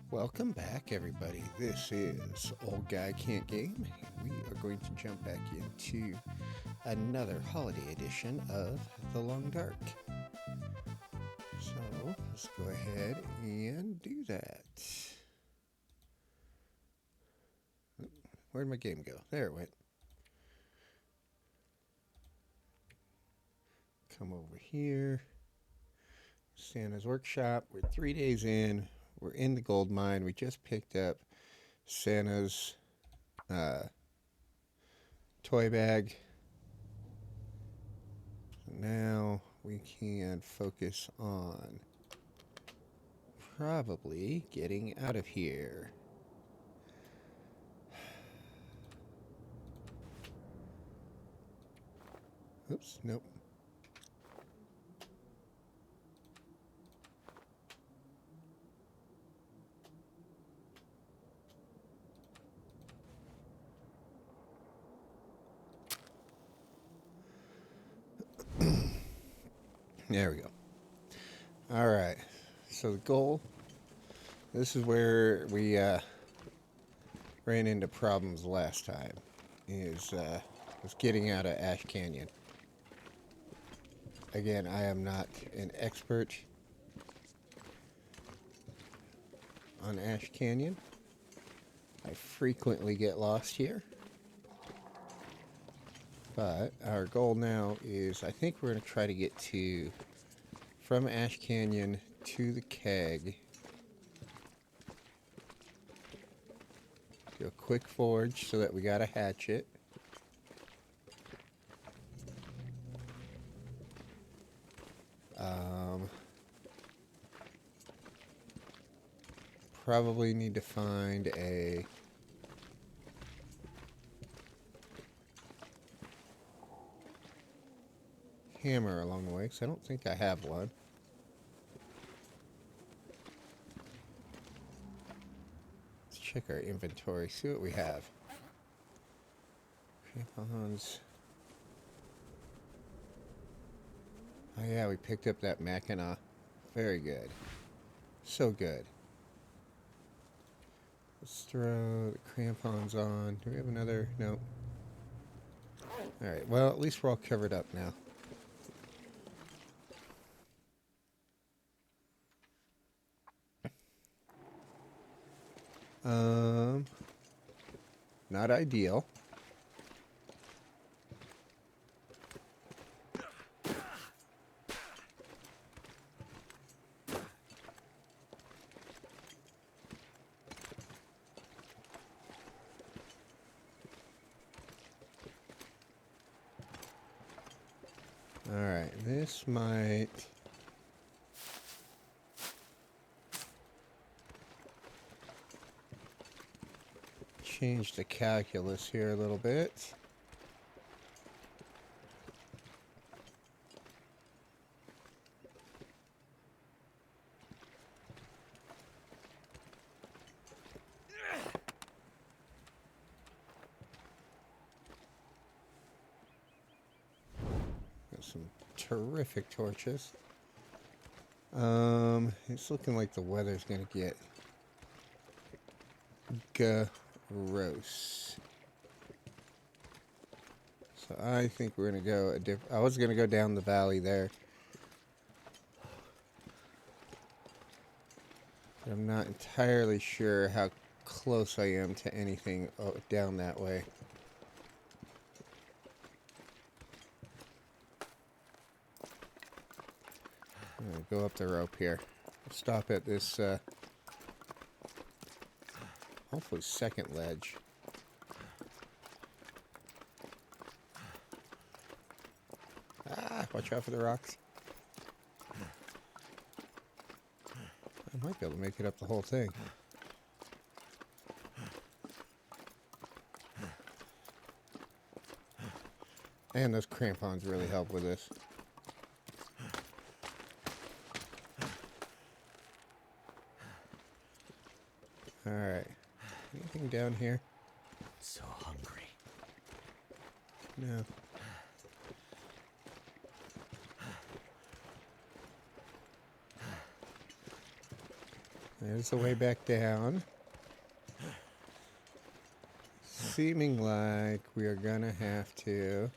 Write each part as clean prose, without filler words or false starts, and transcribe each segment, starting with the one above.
Welcome back, everybody. This is Old Guy Can't Game. We are going to jump back into another holiday edition of The Long Dark. So let's go ahead and do that. Where'd my game go? There it went. Come over here. Santa's Workshop. We're 3 days in. We're in the gold mine. We just picked up Santa's toy bag. So now we can focus on probably getting out of here. Oops, nope. There we go. All right. So the goal, this is where we ran into problems last time, was getting out of Ash Canyon. Again, I am not an expert on Ash Canyon. I frequently get lost here. But our goal now is, I think we're going to try to get from Ash Canyon to the keg. Do a quick forge so that we got a hatchet. Probably need to find a hammer along the way, because I don't think I have one. Let's check our inventory, see what we have. Crampons. Oh yeah, we picked up that Mackinac. Very good. So good. Let's throw the crampons on. Do we have another? No. Alright, well, at least we're all covered up now. Not ideal. Alright, this might change the calculus here a little bit. Got some terrific torches. It's looking like the weather's gonna get gross. So I think we're gonna go I was gonna go down the valley there, but I'm not entirely sure how close I am to anything down that way. I'm gonna go up the rope here. Stop at this hopefully second ledge. Watch out for the rocks. I might be able to make it up the whole thing. And those crampons really help with this. Alright. Anything down here? So hungry. No. There's the way back down. Seeming like we are gonna have to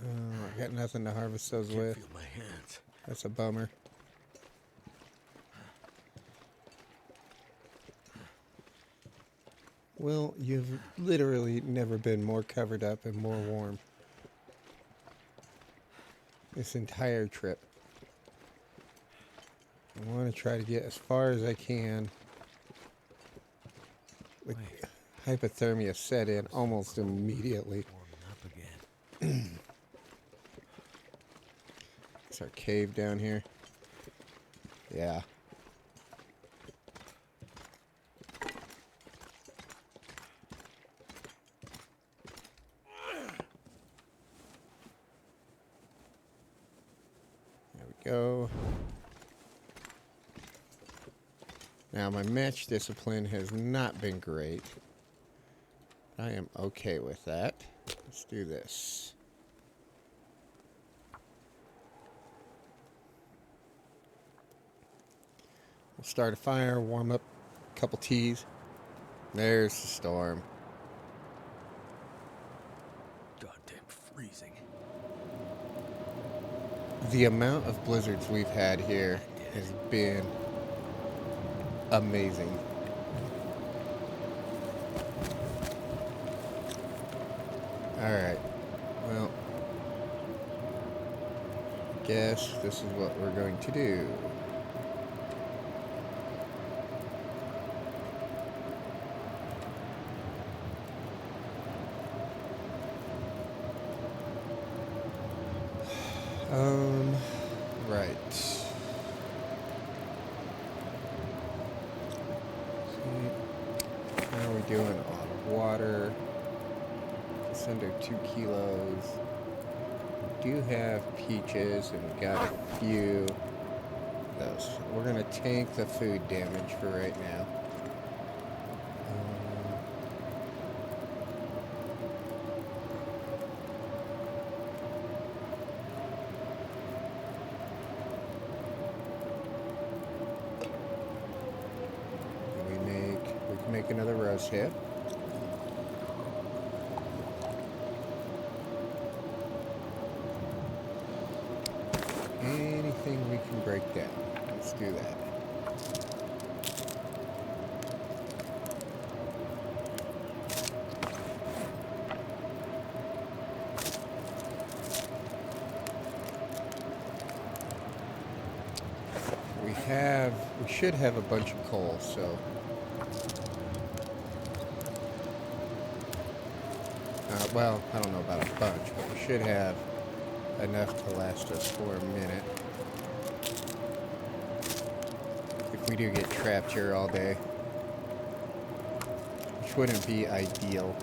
I got nothing to harvest those Can't with. feel my hands. That's a bummer. Well, you've literally never been more covered up and more warm. This entire trip. I want to try to get as far as I can. With hypothermia set in almost immediately. Warming up again. It's our cave down here. Yeah. There we go. Now, my match discipline has not been great. I am okay with that. Let's do this. We'll start a fire, warm up a couple teas. There's the storm. Goddamn freezing. The amount of blizzards we've had here has been amazing. Alright. Well, I guess this is what we're going to do. Right. See, how are we doing on water? It's under 2 kilos. We do have peaches, and we got a few of those. We're gonna tank the food damage for right now. We can make another rose hip. Anything we can break down. Let's do that. We should have a bunch of coal, so well, I don't know about a bunch, but we should have enough to last us for a minute. If we do get trapped here all day, which wouldn't be ideal.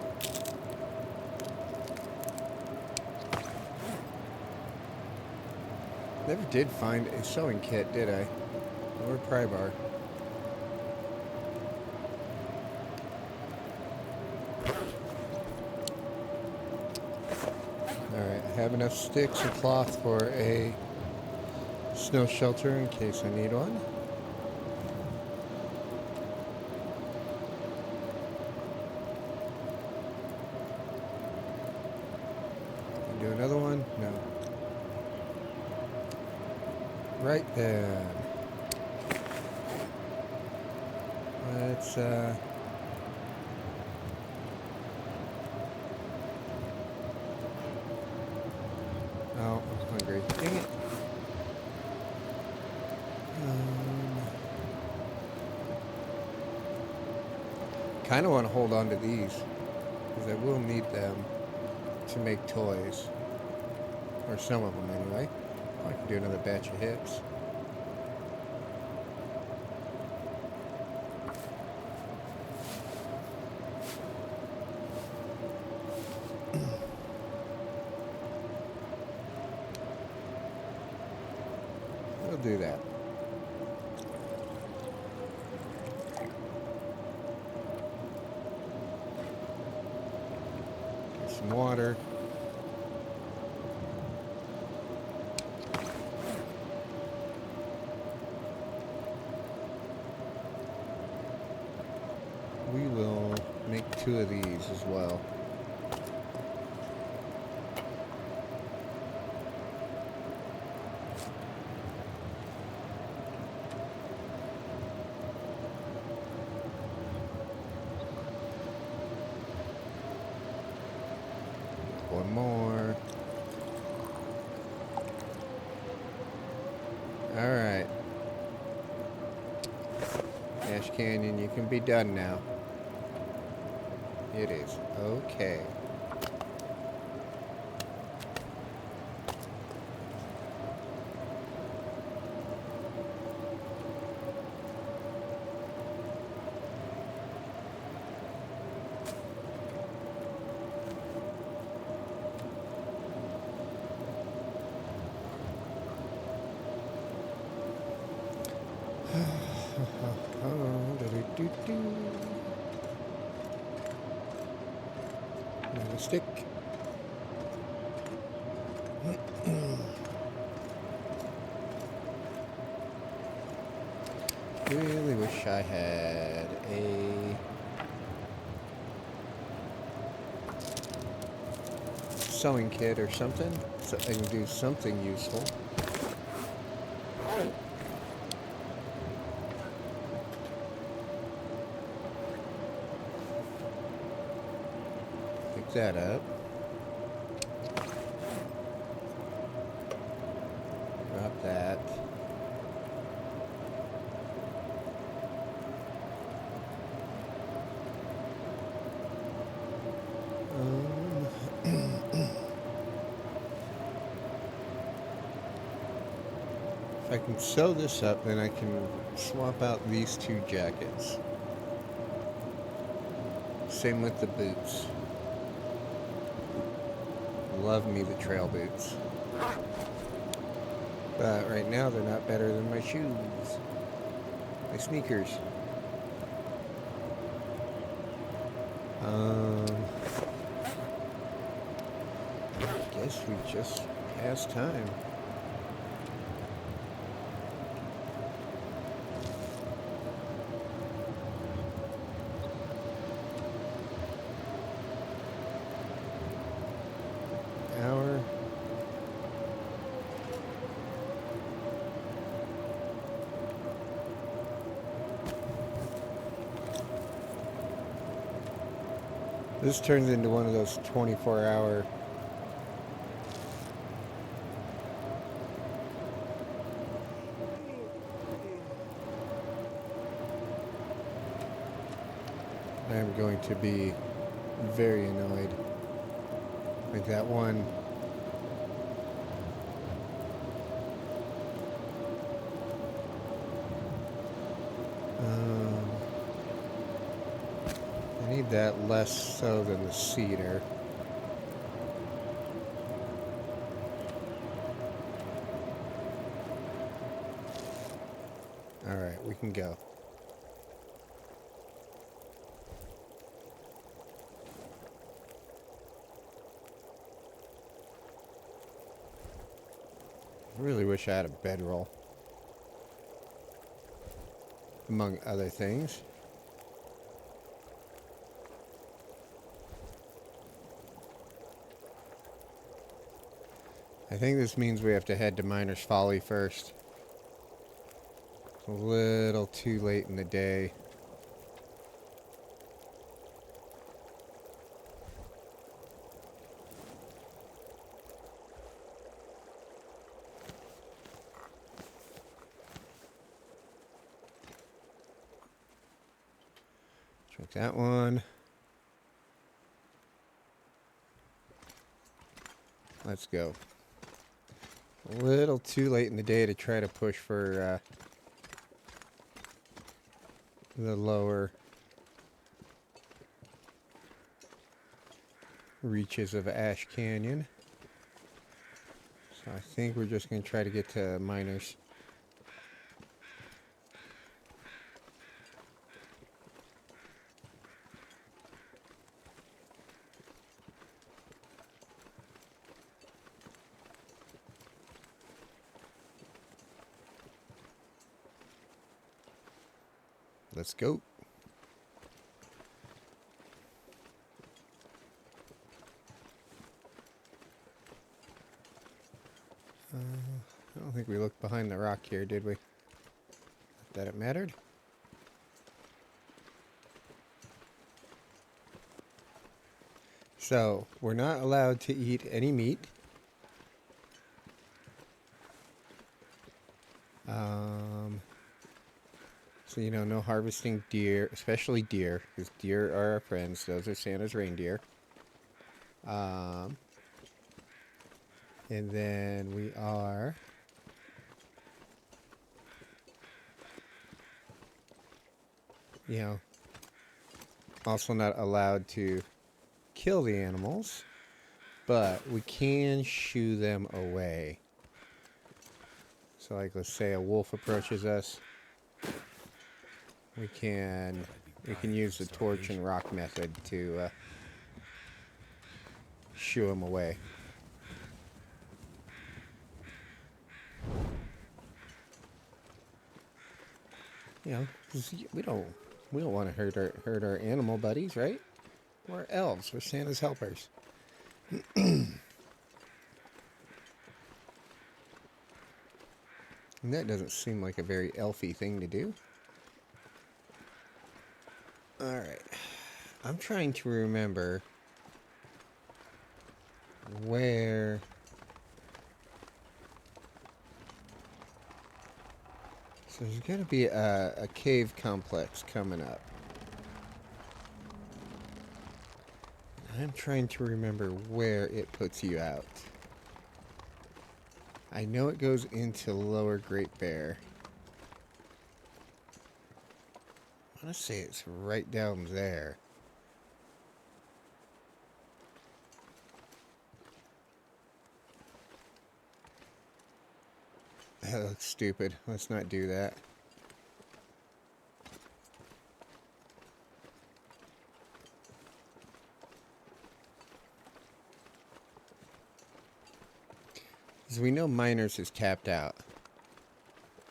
Never did find a sewing kit, did I? Or a pry bar. Alright, I have enough sticks and cloth for a snow shelter in case I need one. Do another one? No. Right then. Let's oh, I'm hungry. Dang it. Kind of want to hold on to these because I will need them to make toys, or some of them anyway. I can do another batch of hips. We'll do that. Get some water. We will make 2 of these as well. One more. Alright. Ash Canyon, you can be done now. It is okay. Another stick. Really wish I had a sewing kit or something so I can do something useful. Pick that up. Drop that. If I can sew this up, then I can swap out these 2 jackets. Same with the boots. Love me the trail boots. But right now they're not better than my shoes. My sneakers. I guess we just passed time. Hour. This turns into one of those 24-hour I'm going to be very annoyed. Like that one. I need that less so than the cedar. Alright, we can go. I really wish I had a bedroll. Among other things. I think this means we have to head to Miner's Folly first. It's a little too late in the day. Check that one. Let's go. A little too late in the day to try to push for the lower reaches of Ash Canyon. So I think we're just going to try to get to Miners. Let's go. I don't think we looked behind the rock here, did we? Not that it mattered. So, we're not allowed to eat any meat. So, you know, no harvesting deer, especially deer, because deer are our friends. Those are Santa's reindeer. And then we are also not allowed to kill the animals, but we can shoo them away. So, like, let's say a wolf approaches us, we can use the torch and rock method to shoo him away. You know, 'cause we don't want to hurt our animal buddies, right? We're elves. We're Santa's helpers. And that doesn't seem like a very elfy thing to do. Alright. I'm trying to remember where... So there's got to be a cave complex coming up. I'm trying to remember where it puts you out. I know it goes into Lower Great Bear. I want to say it's right down there. That looks stupid. Let's not do that. Because we know Miners is tapped out.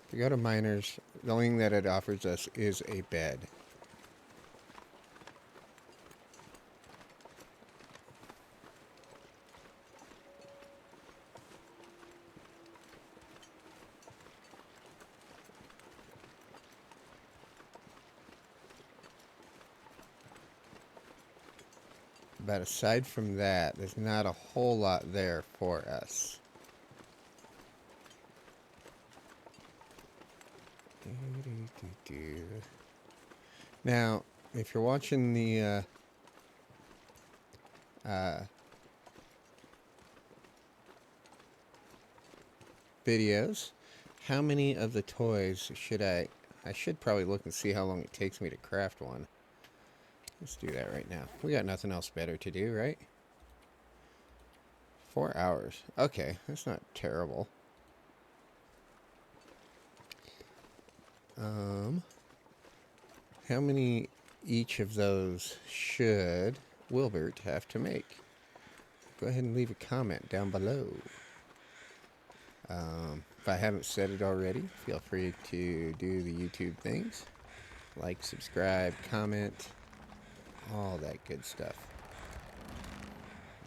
If we go to Miners, the only thing that it offers us is a bed. But aside from that, there's not a whole lot there for us. Now, if you're watching the videos, how many of the toys should I should probably look and see how long it takes me to craft one. Let's do that right now. We got nothing else better to do, right? 4 hours. Okay, that's not terrible. How many each of those should Wilbert have to make? Go ahead and leave a comment down below. If I haven't said it already, feel free to do the YouTube things. Like, subscribe, comment, all that good stuff.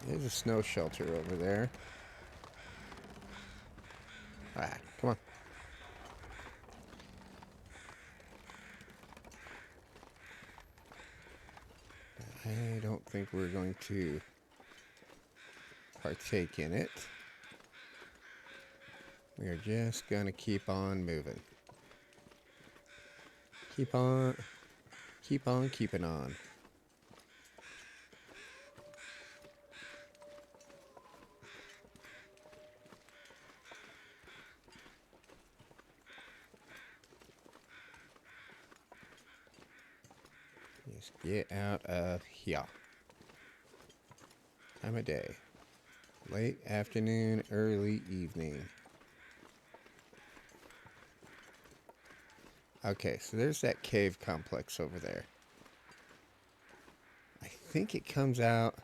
There's a snow shelter over there. Ah, come on. I don't think we're going to partake in it. We are just going to keep on moving. Keep on keeping on. Just get out of here. Time of day. Late afternoon, early evening. Okay, so there's that cave complex over there. I think it comes out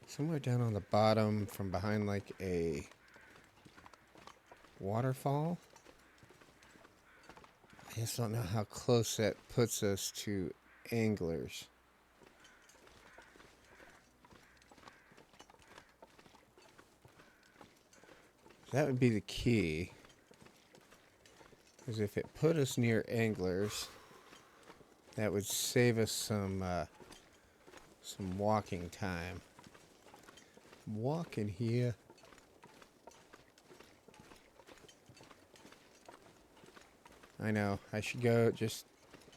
somewhere down on the bottom from behind like a waterfall. I I just don't know how close that puts us to anglers. That would be the key. Because if it put us near anglers, that would save us some walking time. I'm walking here. I know, I should go just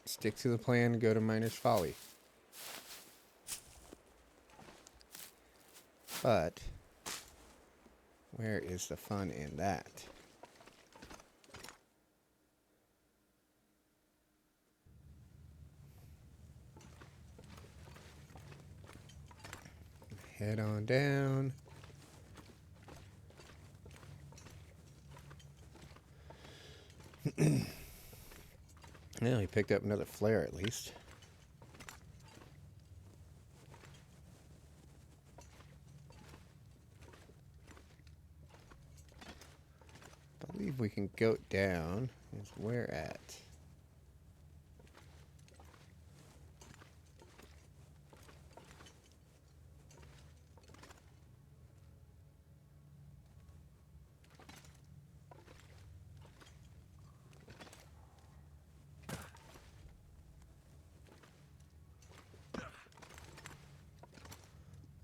stick to the plan and go to Miner's Folly. But where is the fun in that? Head on down. Well, he picked up another flare at least. I believe we can goat down. Is where at?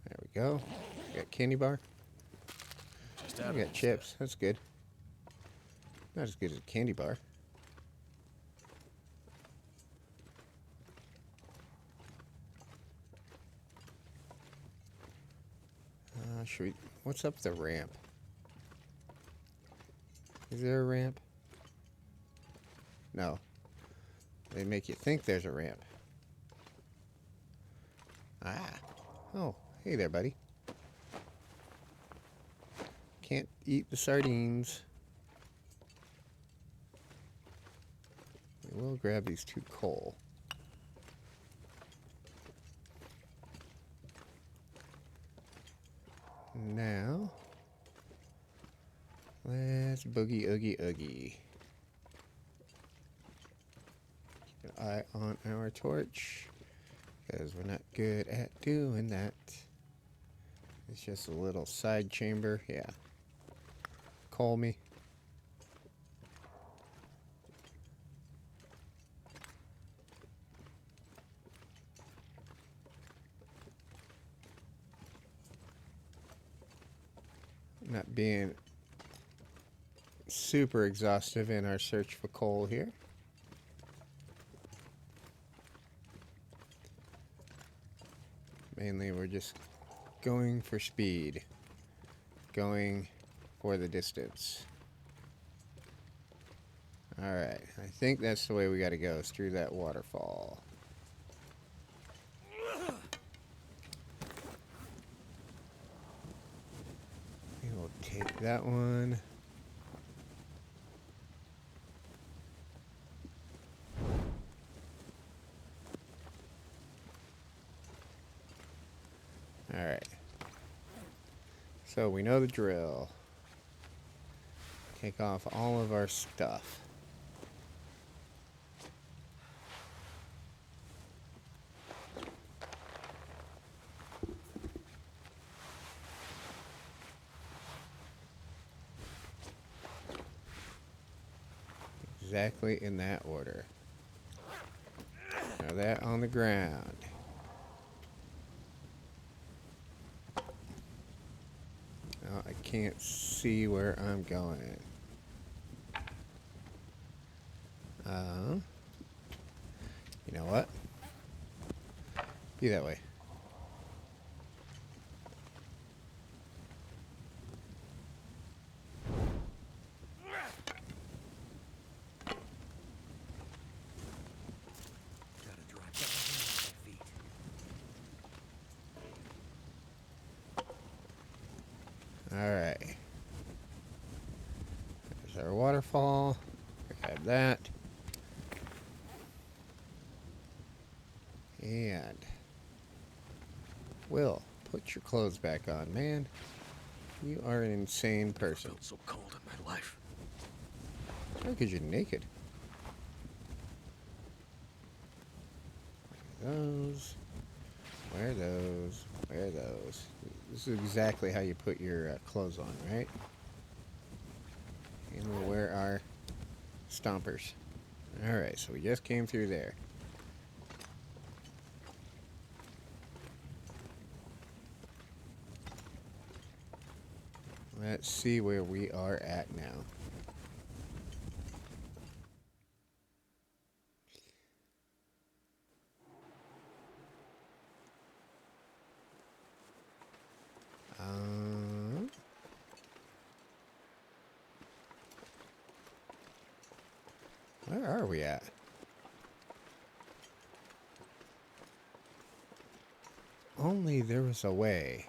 There we go. We got candy bar. Just We got chips. That's good. Not as good as a candy bar. Should we? What's up the ramp? Is there a ramp? No. They make you think there's a ramp. Ah. Oh, hey there, buddy. Can't eat the sardines. We will grab these 2 coal. Now, let's boogie oogie oogie. Keep an eye on our torch, because we're not good at doing that. It's just a little side chamber, yeah. Call me. Not being super exhaustive in our search for coal here. Mainly we're just going for speed. Going for the distance. Alright, I think that's the way we gotta go, is through that waterfall. We'll take that one. Alright. So we know the drill. Take off all of our stuff. Exactly in that order. Now that on the ground. Now I can't see where I'm going. You know what? Be that way. Gotta drop down on my feet. Alright. There's our waterfall. Grab that. And Will, put your clothes back on, man. You are an insane person. Felt so cold in my life. Because you're naked. those. Wear those. Wear those. This is exactly how you put your clothes on, right? And we'll wear our stompers. Alright, so we just came through there. Let's see where we are at now. Where are we at? Only there was a way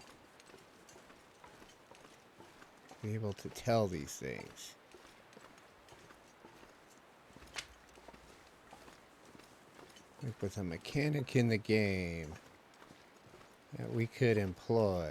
to be able to tell these things. Like with a mechanic in the game that we could employ.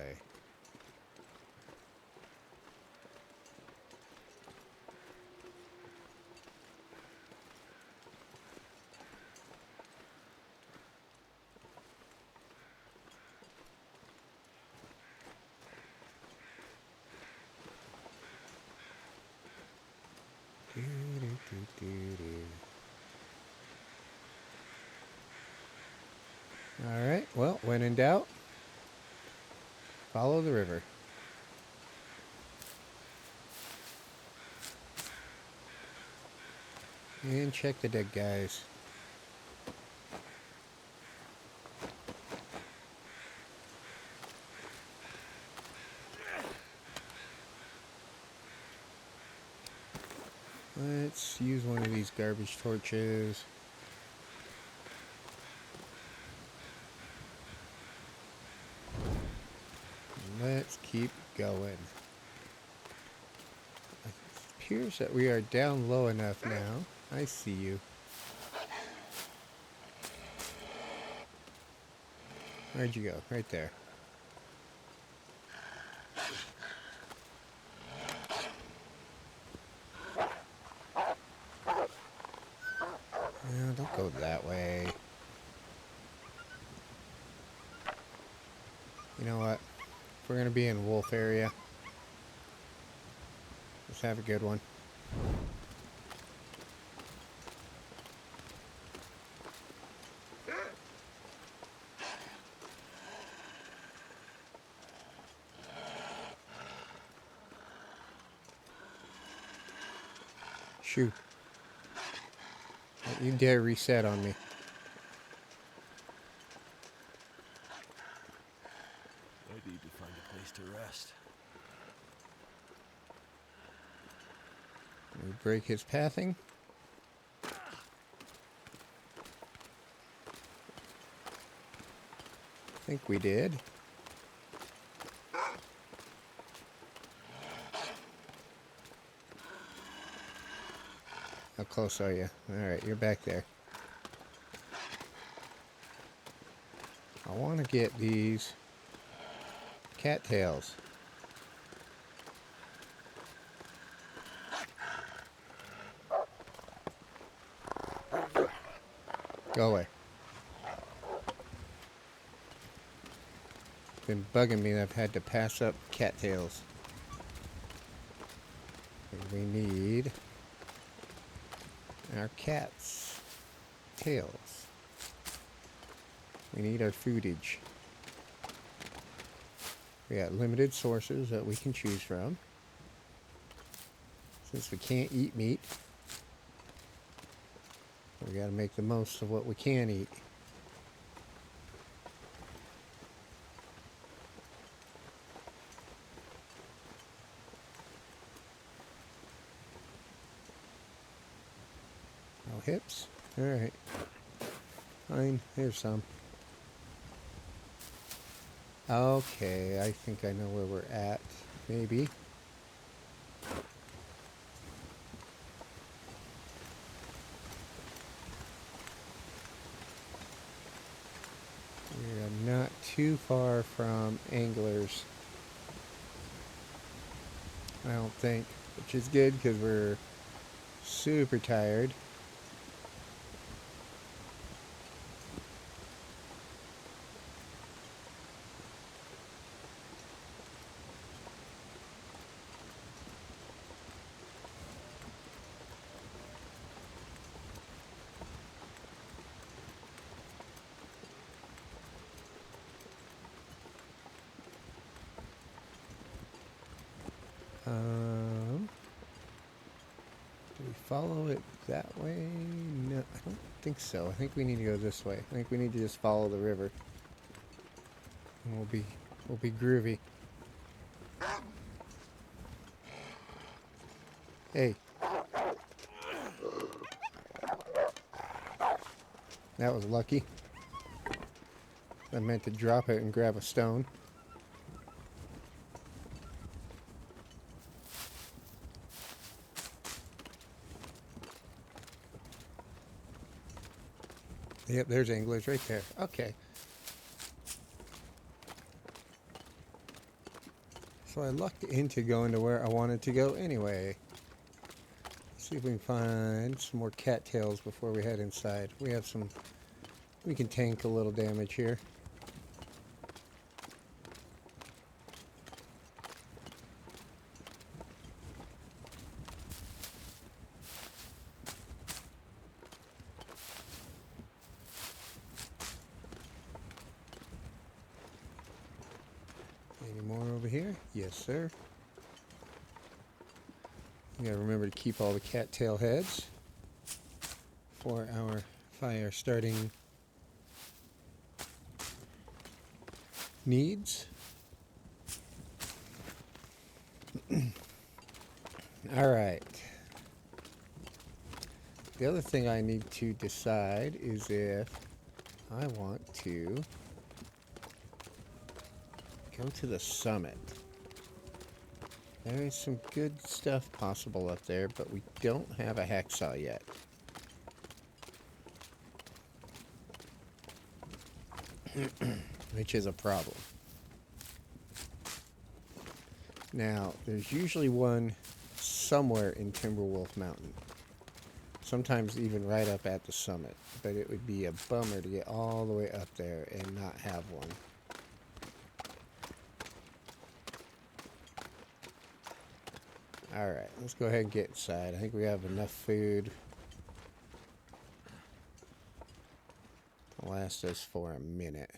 Alright, well, when in doubt, follow the river. And check the dead guys. Let's use one of these garbage torches. Let's keep going. It appears that we are down low enough now. I see you. Where'd you go? Right there. No, don't go that way. You know what? If we're going to be in wolf area, let's have a good one. Shoot. Don't you dare reset on me. I need to find a place to rest. We break his pathing. I think we did. How close are you? Alright, you're back there. I want to get these cattails. Go away. It's been bugging me that I've had to pass up cattails. We need our cat's tails. We need our foodage. We got limited sources that we can choose from. Since we can't eat meat, we got to make the most of what we can eat. No hips? Alright. Fine, here's some. Okay, I think I know where we're at. Maybe. We are not too far from anglers. I don't think. Which is good because we're super tired. Do we follow it that way? No, I don't think so. I think we need to go this way. I think we need to just follow the river. And we'll be groovy. Hey. That was lucky. I meant to drop it and grab a stone. Yep, there's anglers right there. Okay. So I lucked into going to where I wanted to go anyway. Let's see if we can find some more cattails before we head inside. We can tank a little damage here. Any more over here? Yes, sir. You gotta remember to keep all the cattail heads for our fire starting needs. All right. The other thing I need to decide is if I want to go to the summit. There is some good stuff possible up there, but we don't have a hacksaw yet. Which is a problem. Now, there's usually one somewhere in Timberwolf Mountain. Sometimes even right up at the summit. But it would be a bummer to get all the way up there and not have one. Alright, let's go ahead and get inside. I think we have enough food to last us for a minute.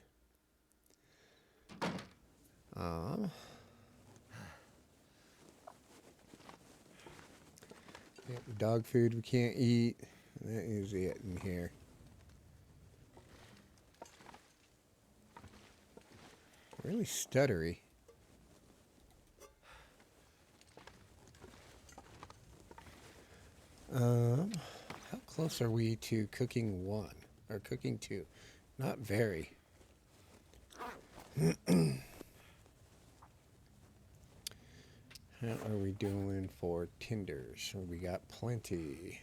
Yep, dog food we can't eat. That is it in here. Really stuttery. How close are we to cooking one? Or cooking two? Not very. How are we doing for tinders? We got plenty.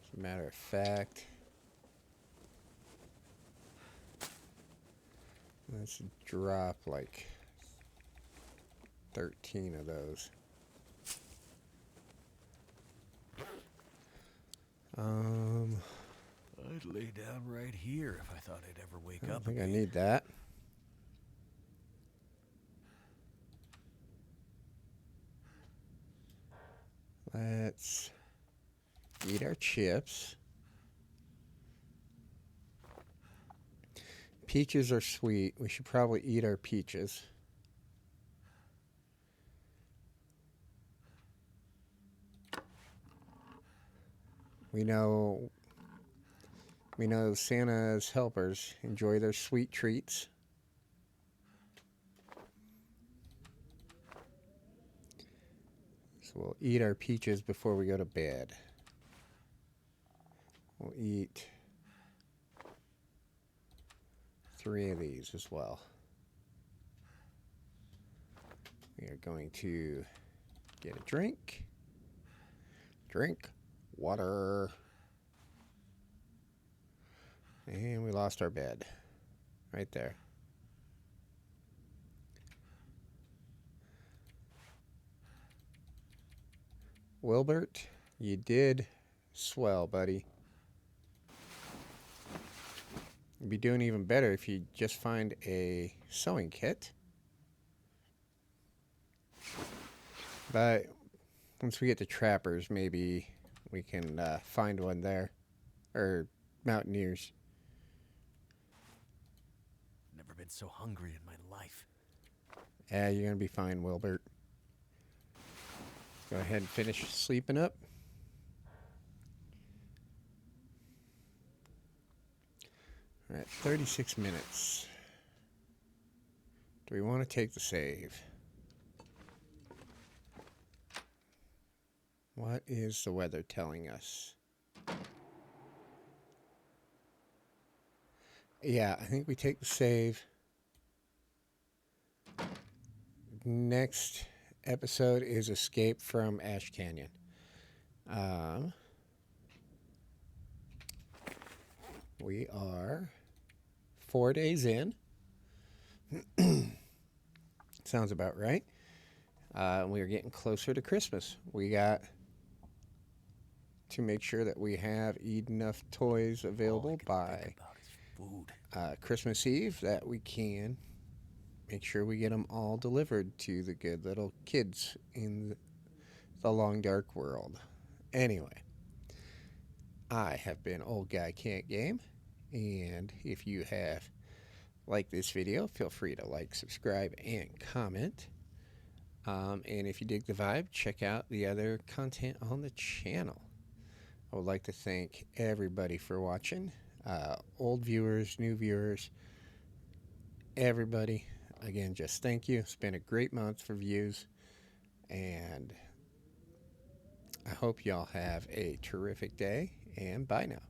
As a matter of fact, let's drop like 13 of those. I'd lay down right here if I thought I'd ever wake up. I think I need that. Let's eat our chips. Peaches are sweet. We should probably eat our peaches. We know Santa's helpers enjoy their sweet treats. So we'll eat our peaches before we go to bed. We'll eat 3 of these as well. We are going to get a drink. Drink water. And we lost our bed. Right there. Wilbert, you did swell, buddy. You'd be doing even better if you just find a sewing kit. But once we get to trappers, maybe we can find one there. Or mountaineers. Never been so hungry in my life. Yeah, you're going to be fine, Wilbert. Go ahead and finish sleeping up. All right, 36 minutes. Do we want to take the save? What is the weather telling us? Yeah, I think we take the save. Next episode is Escape from Ash Canyon. We are 4 days in. Sounds about right. We are getting closer to Christmas. We got to make sure that we have enough toys available by Christmas Eve that we can make sure we get them all delivered to the good little kids in the long dark world. Anyway, I have been Old Guy Can't Game, and if you have liked this video, feel free to like, subscribe, and comment. And if you dig the vibe, check out the other content on the channel. I would like to thank everybody for watching. Old viewers, new viewers, everybody. Again, just thank you. It's been a great month for views. And I hope y'all have a terrific day. And bye now.